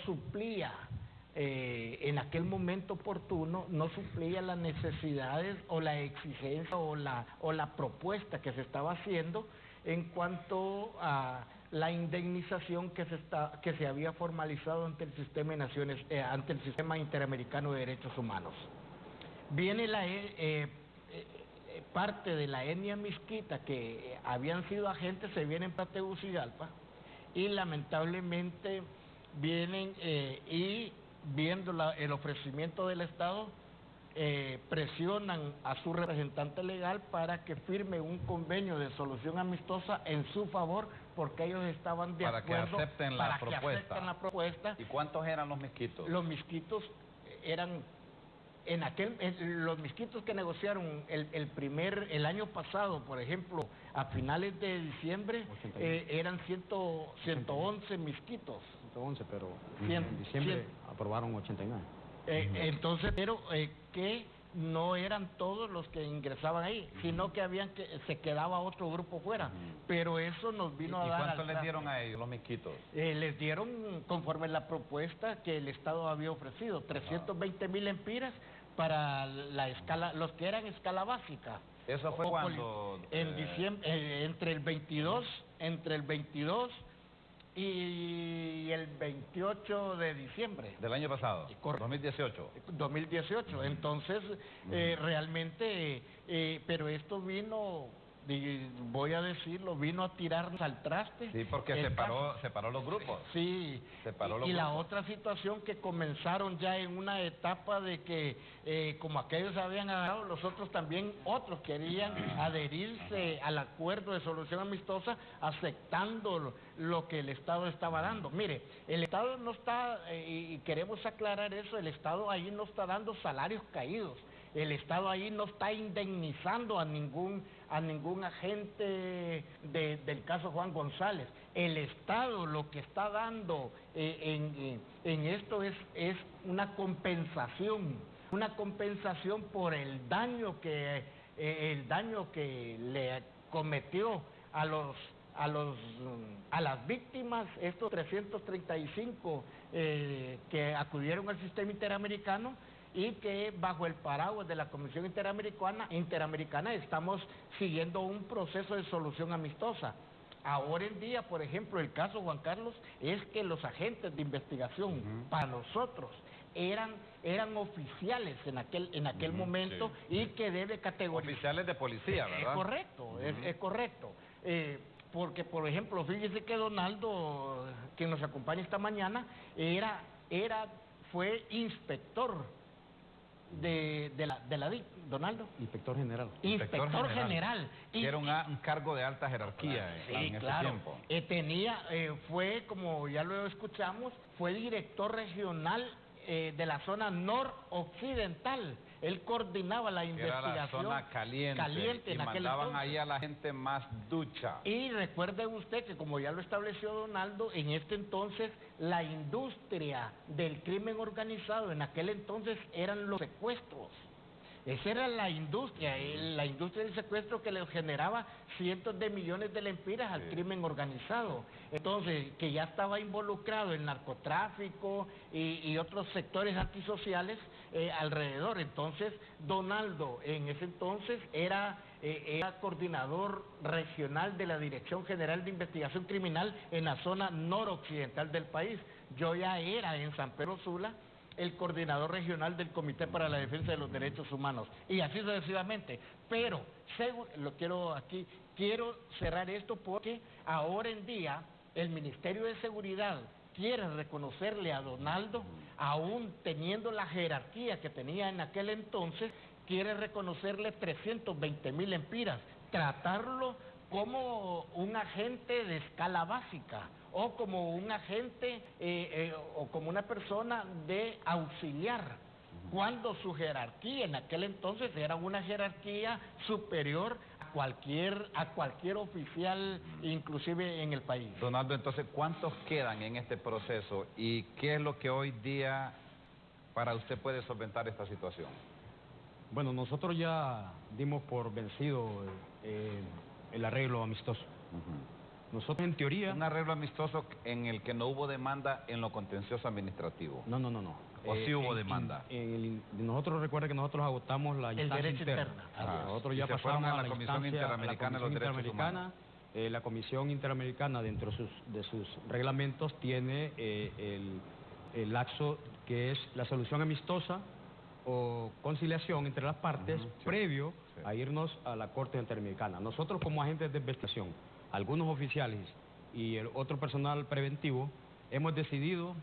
suplía, en aquel momento oportuno, no suplía las necesidades o la exigencia o la propuesta que se estaba haciendo en cuanto a la indemnización que se había formalizado ante el sistema Interamericano de Derechos Humanos. viene parte de la etnia misquita que habían sido agentes, se vienen para Tegucigalpa y lamentablemente vienen y viendo el ofrecimiento del Estado, presionan a su representante legal para que firme un convenio de solución amistosa en su favor, porque ellos estaban de acuerdo para que acepten la propuesta. ¿Y cuántos eran los misquitos? Los misquitos eran, los misquitos que negociaron el año pasado, por ejemplo, a finales de diciembre, eran 111 misquitos. 111, pero en diciembre aprobaron 89. Entonces, pero que no eran todos los que ingresaban ahí, sino que se quedaba otro grupo fuera. Pero eso nos vino a dar... ¿Y cuánto les dieron a ellos, los misquitos? Les dieron, conforme la propuesta que el Estado había ofrecido, 320,000 empiras para la escala, los que eran escala básica. ¿Eso fue cuando? En diciembre, entre el 22 y el 28 de diciembre. ¿Del año pasado? 2018. 2018. Entonces, realmente, pero esto vino, voy a decirlo, vino a tirarnos al traste. Sí, porque separó los grupos. Sí, y la otra situación que comenzaron ya en una etapa de que, como aquellos habían agarrado, los otros también, otros querían adherirse al acuerdo de solución amistosa, aceptando lo que el Estado estaba dando. Mire, el Estado no está, y queremos aclarar eso, el Estado ahí no está dando salarios caídos. El Estado ahí no está indemnizando a ningún agente del caso Juan González. El Estado lo que está dando en esto es una compensación por el daño que le cometió a las víctimas, estos 335 que acudieron al sistema interamericano, y que bajo el paraguas de la Comisión Interamericana estamos siguiendo un proceso de solución amistosa. Ahora en día, por ejemplo, el caso Juan Carlos, es que los agentes de investigación para nosotros eran oficiales en aquel momento, sí, y que debe categorizar. Oficiales de policía, ¿verdad? Es correcto, es correcto. Porque, por ejemplo, fíjese que Donaldo, quien nos acompaña esta mañana, fue inspector de la DIC, Donaldo. Inspector general. Inspector general. Que era un cargo de alta jerarquía en ese tiempo. Fue, como ya lo escuchamos, fue director regional de la zona noroccidental. Él coordinaba la investigación. Era la zona caliente en aquel mandaban entonces. ahí a la gente más ducha. Y recuerde usted que, como ya lo estableció Donaldo, en este entonces la industria del crimen organizado en aquel entonces eran los secuestros. Esa era la industria del secuestro, que le generaba cientos de millones de lempiras al crimen organizado. Entonces, que ya estaba involucrado en narcotráfico y otros sectores antisociales alrededor. Entonces, Donaldo en ese entonces era coordinador regional de la Dirección General de Investigación Criminal en la zona noroccidental del país. Yo ya era en San Pedro Sula el coordinador regional del Comité para la Defensa de los Derechos Humanos, y así sucesivamente. Pero quiero cerrar esto porque ahora en día el Ministerio de Seguridad quiere reconocerle a Donaldo, aún teniendo la jerarquía que tenía en aquel entonces, quiere reconocerle 320,000 lempiras, tratarlo como un agente de escala básica, o como un agente o como una persona de auxiliar, cuando su jerarquía en aquel entonces era una jerarquía superior a cualquier oficial, inclusive en el país. Donaldo, entonces, ¿cuántos quedan en este proceso y qué es lo que hoy día para usted puede solventar esta situación? Bueno, nosotros ya dimos por vencido el arreglo amistoso. Nosotros, en teoría... Un arreglo amistoso en el que no hubo demanda en lo contencioso administrativo. No. ¿O sí hubo demanda? Nosotros, recuerda que nosotros agotamos la instancia interna. Nosotros ya pasamos a la Comisión Interamericana de los Derechos Humanos. La Comisión Interamericana, dentro de sus reglamentos, tiene el laxo que es la solución amistosa o conciliación entre las partes previo a irnos a la Corte Interamericana. Nosotros como agentes de investigación, algunos oficiales y el otro personal preventivo, hemos decidido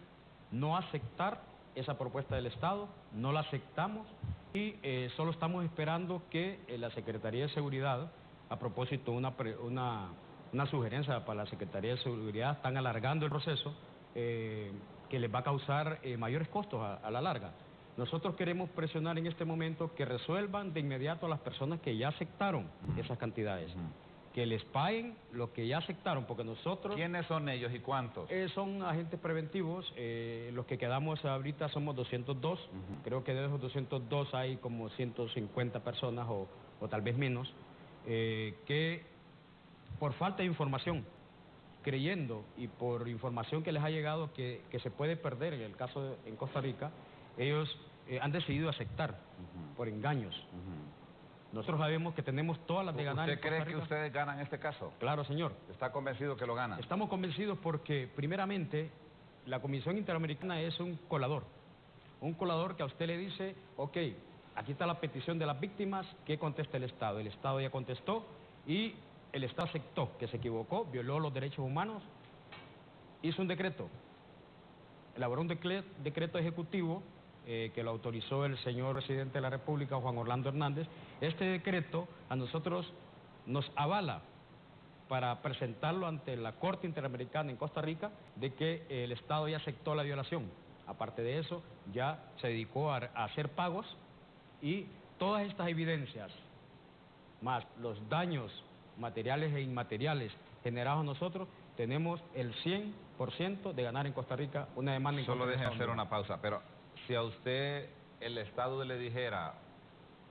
no aceptar esa propuesta del Estado, no la aceptamos y solo estamos esperando que la Secretaría de Seguridad, a propósito una sugerencia para la Secretaría de Seguridad, están alargando el proceso que les va a causar mayores costos a la larga. Nosotros queremos presionar en este momento que resuelvan de inmediato a las personas que ya aceptaron esas cantidades. Que les paguen lo que ya aceptaron, porque nosotros... ¿Quiénes son ellos y cuántos? Son agentes preventivos, los que quedamos ahorita somos 202, creo que de esos 202 hay como 150 personas o tal vez menos, que por falta de información, creyendo y por información que les ha llegado que se puede perder en el caso en Costa Rica, ellos han decidido aceptar por engaños. Nosotros sabemos que tenemos todas las de ganar. ¿Usted cree que ustedes ganan este caso? Claro, señor. ¿Está convencido que lo ganan? Estamos convencidos porque, primeramente, la Comisión Interamericana es un colador. Un colador que a usted le dice, ok, aquí está la petición de las víctimas, ¿qué contesta el Estado? El Estado ya contestó y el Estado aceptó que se equivocó, violó los derechos humanos, hizo un decreto, elaboró un decreto ejecutivo que lo autorizó el señor presidente de la República, Juan Orlando Hernández. Este decreto a nosotros nos avala para presentarlo ante la Corte Interamericana en Costa Rica de que el Estado ya aceptó la violación. Aparte de eso, ya se dedicó a hacer pagos y todas estas evidencias, más los daños materiales e inmateriales generados nosotros, tenemos el 100% de ganar en Costa Rica una demanda en contra Solo del deje Estado. hacer una pausa, pero si a usted el Estado le dijera,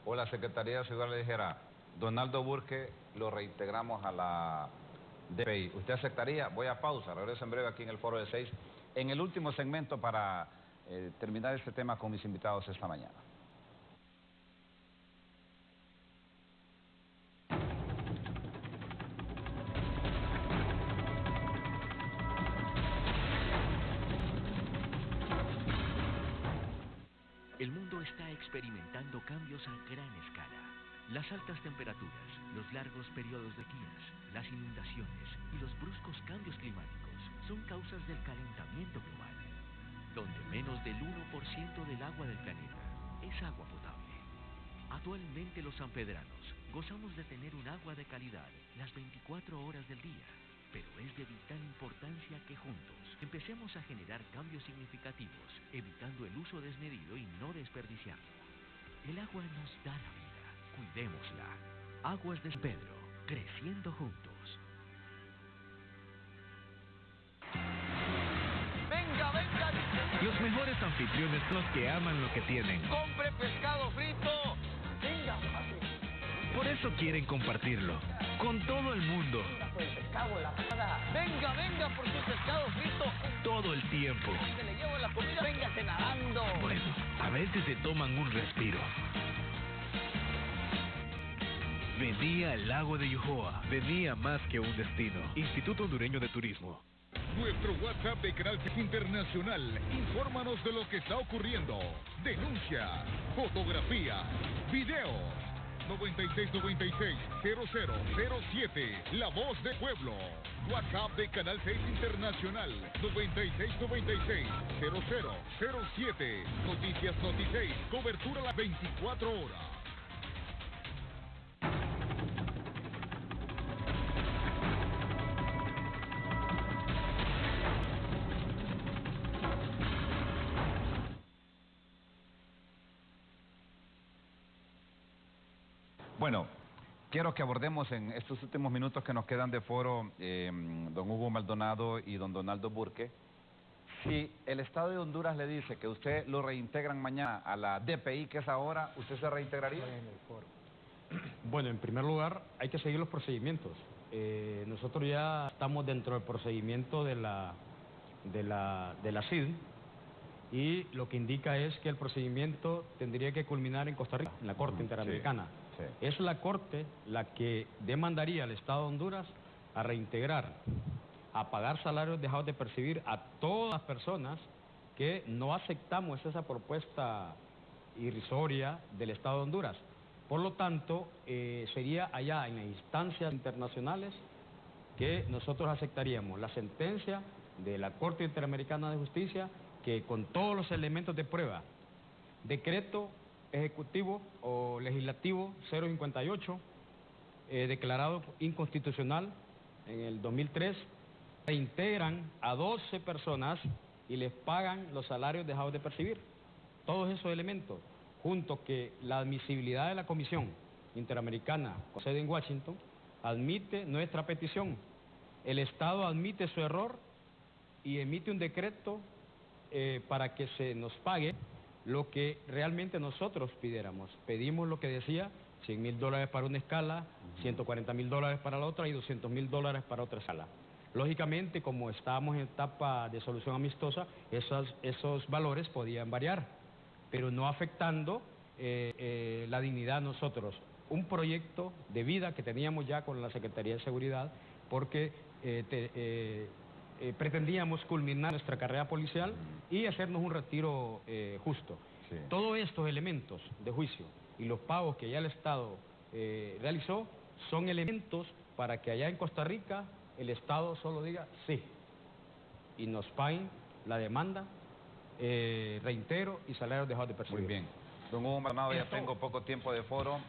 o la Secretaría de Seguridad le dijera, Donaldo Burke lo reintegramos a la DPI, ¿usted aceptaría? Voy a pausa, regreso en breve aquí en el Foro de 6, en el último segmento para terminar este tema con mis invitados esta mañana. El mundo está experimentando cambios a gran escala. Las altas temperaturas, los largos periodos de sequías, las inundaciones y los bruscos cambios climáticos son causas del calentamiento global, donde menos del 1% del agua del planeta es agua potable. Actualmente los sanpedranos gozamos de tener un agua de calidad las 24 horas del día, pero es de vital importancia que juntos empecemos a generar cambios significativos, evitando el uso desmedido y no desperdiciarlo. El agua nos da la vida, cuidémosla. Aguas de San Pedro, creciendo juntos. ¡Venga, venga! Los mejores anfitriones son los que aman lo que tienen. ¡Compre pescado frito! ¡Venga, papi! Por eso quieren compartirlo con todo el mundo. Venga, venga por su pescado frito. Todo el tiempo. Que le llevo la comida, véngase nadando. Bueno, a veces se toman un respiro. Venía al lago de Yohoa. Venía más que un destino. Instituto Hondureño de Turismo. Nuestro WhatsApp de Canal 6 Internacional. Infórmanos de lo que está ocurriendo. Denuncia, fotografía, video. 9696-0007, La Voz del Pueblo. WhatsApp de Canal 6 Internacional, 9696-0007. Noticias Noti6, cobertura a las 24 horas. Bueno, quiero que abordemos en estos últimos minutos que nos quedan de foro, don Hugo Maldonado y don Donaldo Burke, si el Estado de Honduras le dice que usted lo reintegran mañana a la DPI, que es ahora, ¿usted se reintegraría? Bueno, en primer lugar, hay que seguir los procedimientos. Nosotros ya estamos dentro del procedimiento de la CID, y lo que indica es que el procedimiento tendría que culminar en Costa Rica, en la Corte Interamericana. Sí. Es la Corte la que demandaría al Estado de Honduras a reintegrar, a pagar salarios dejados de percibir a todas las personas que no aceptamos esa propuesta irrisoria del Estado de Honduras. Por lo tanto, sería allá en las instancias internacionales que nosotros aceptaríamos la sentencia de la Corte Interamericana de Justicia, que con todos los elementos de prueba, decreto ejecutivo o legislativo 058, declarado inconstitucional en el 2003, reintegran a 12 personas y les pagan los salarios dejados de percibir. Todos esos elementos, junto que la admisibilidad de la Comisión Interamericana con sede en Washington, admite nuestra petición. El Estado admite su error y emite un decreto para que se nos pague lo que realmente nosotros pidiéramos. Pedimos lo que decía, $100,000 para una escala, $140,000 para la otra y $200,000 para otra escala. Lógicamente, como estábamos en etapa de solución amistosa, esos valores podían variar, pero no afectando la dignidad de nosotros. Un proyecto de vida que teníamos ya con la Secretaría de Seguridad, porque pretendíamos culminar nuestra carrera policial y hacernos un retiro justo. Sí. Todos estos elementos de juicio y los pagos que ya el Estado realizó son elementos para que allá en Costa Rica el Estado solo diga sí y nos paguen la demanda, reintero y salarios dejados de percibir. Muy bien. Don Hugo Maldonado, ya tengo poco tiempo de foro.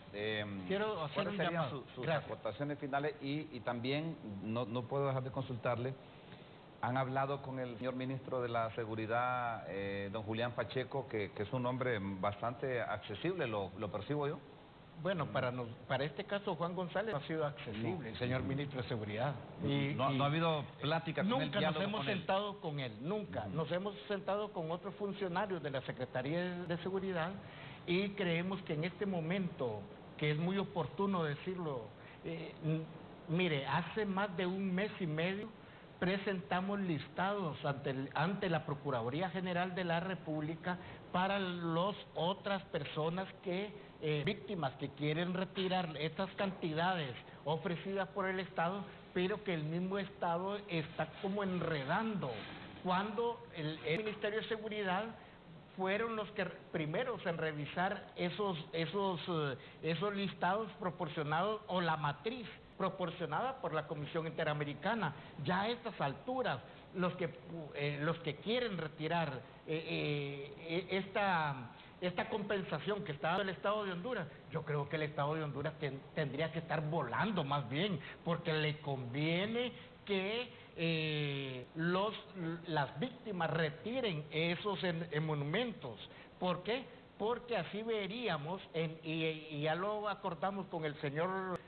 Quiero hacer un llamado. Sus aportaciones finales y también no puedo dejar de consultarle. ¿Han hablado con el señor ministro de la Seguridad, don Julián Pacheco, que es un hombre bastante accesible, lo percibo yo? Bueno, para este caso Juan González no ha sido accesible, el señor ministro de Seguridad. No ha habido plática con él. Nunca nos hemos sentado con él, nunca. Nos hemos sentado con otros funcionarios de la Secretaría de Seguridad y creemos que en este momento, que es muy oportuno decirlo, mire, hace más de un mes y medio presentamos listados ante la Procuraduría General de la República para las otras personas víctimas que quieren retirar estas cantidades ofrecidas por el Estado, pero que el mismo Estado está como enredando. Cuando el Ministerio de Seguridad fueron los que primeros en revisar esos listados proporcionados o la matriz proporcionada por la Comisión Interamericana. Ya a estas alturas, los que quieren retirar esta compensación que está dando el Estado de Honduras, yo creo que el Estado de Honduras tendría que estar volando más bien, porque le conviene que las víctimas retiren esos monumentos. ¿Por qué? Porque así veríamos, y ya lo acordamos con el señor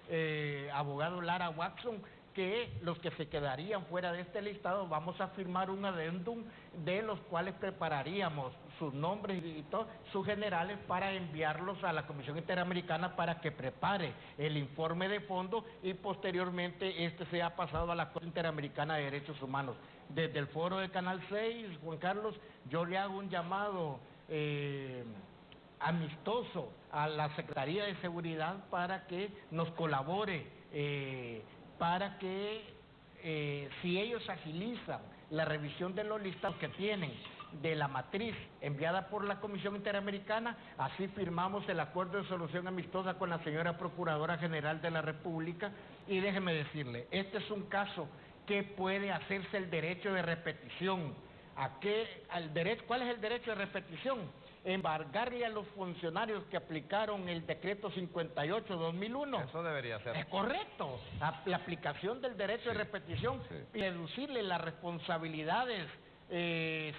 abogado Lara Watson, que los que se quedarían fuera de este listado vamos a firmar un adendum de los cuales prepararíamos sus nombres y todos sus generales para enviarlos a la Comisión Interamericana para que prepare el informe de fondo y posteriormente este sea pasado a la Corte Interamericana de Derechos Humanos. Desde el foro de Canal 6, Juan Carlos, yo le hago un llamado amistoso a la Secretaría de Seguridad para que nos colabore, para que si ellos agilizan la revisión de los listados que tienen de la matriz enviada por la Comisión Interamericana, así firmamos el acuerdo de solución amistosa con la señora Procuradora General de la República. Y déjeme decirle, este es un caso que puede hacerse el derecho de repetición. ¿Cuál es el derecho de repetición? Embargarle a los funcionarios que aplicaron el decreto 58-2001. Eso debería ser. Es correcto. La aplicación del derecho de repetición y reducirle las responsabilidades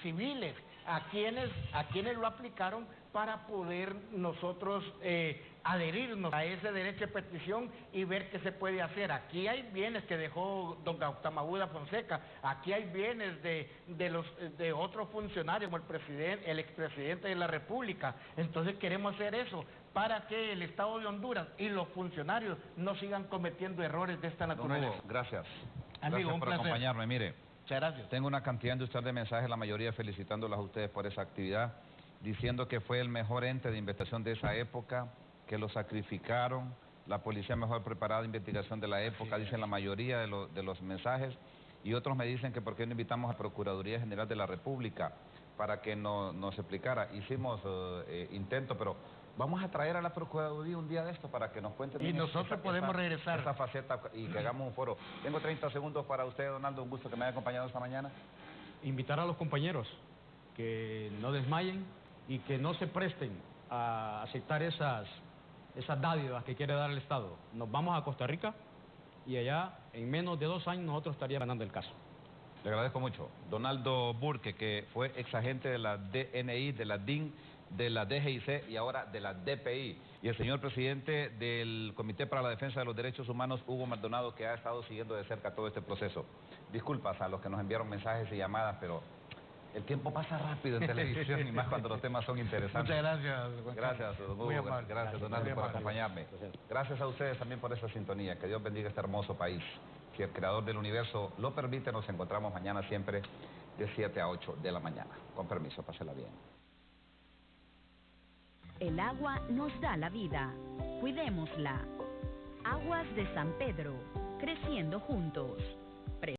civiles a quienes lo aplicaron para poder nosotros adherirnos a ese derecho de petición y ver qué se puede hacer. Aquí hay bienes que dejó don Gautama Buda Fonseca, aquí hay bienes de otros funcionarios como el expresidente de la República. Entonces queremos hacer eso para que el Estado de Honduras y los funcionarios no sigan cometiendo errores de esta naturaleza. Don Hugo, gracias. Amigo, gracias por acompañarme. Mire, muchas gracias. Tengo una cantidad industrial de mensajes, la mayoría felicitándolas a ustedes por esa actividad, diciendo que fue el mejor ente de investigación de esa época, que lo sacrificaron, la policía mejor preparada de investigación de la época, dicen la mayoría de los mensajes, y otros me dicen que por qué no invitamos a Procuraduría General de la República. para que nos explicara. Hicimos intento, pero vamos a traer a la Procuraduría un día de esto para que nos cuente. Y nosotros podemos regresar. Esa faceta y que hagamos un foro. Tengo 30 segundos para usted, Donaldo, un gusto que me haya acompañado esta mañana. Invitar a los compañeros que no desmayen y que no se presten a aceptar esas dádivas que quiere dar el Estado. Nos vamos a Costa Rica y allá en menos de 2 años nosotros estaríamos ganando el caso. Le agradezco mucho. Donaldo Burke, que fue exagente de la DNI, de la DIN, de la DGIC y ahora de la DPI. Y el señor presidente del Comité para la Defensa de los Derechos Humanos, Hugo Maldonado, que ha estado siguiendo de cerca todo este proceso. Disculpas a los que nos enviaron mensajes y llamadas, pero el tiempo pasa rápido en televisión y más cuando los temas son interesantes. Muchas gracias. Gracias, don Hugo. Gracias, Donaldo, por acompañarme. Gracias a ustedes también por esa sintonía. Que Dios bendiga este hermoso país. Si el creador del universo lo permite, nos encontramos mañana siempre de 7 a 8 de la mañana. Con permiso, pásela bien. El agua nos da la vida. Cuidémosla. Aguas de San Pedro, creciendo juntos.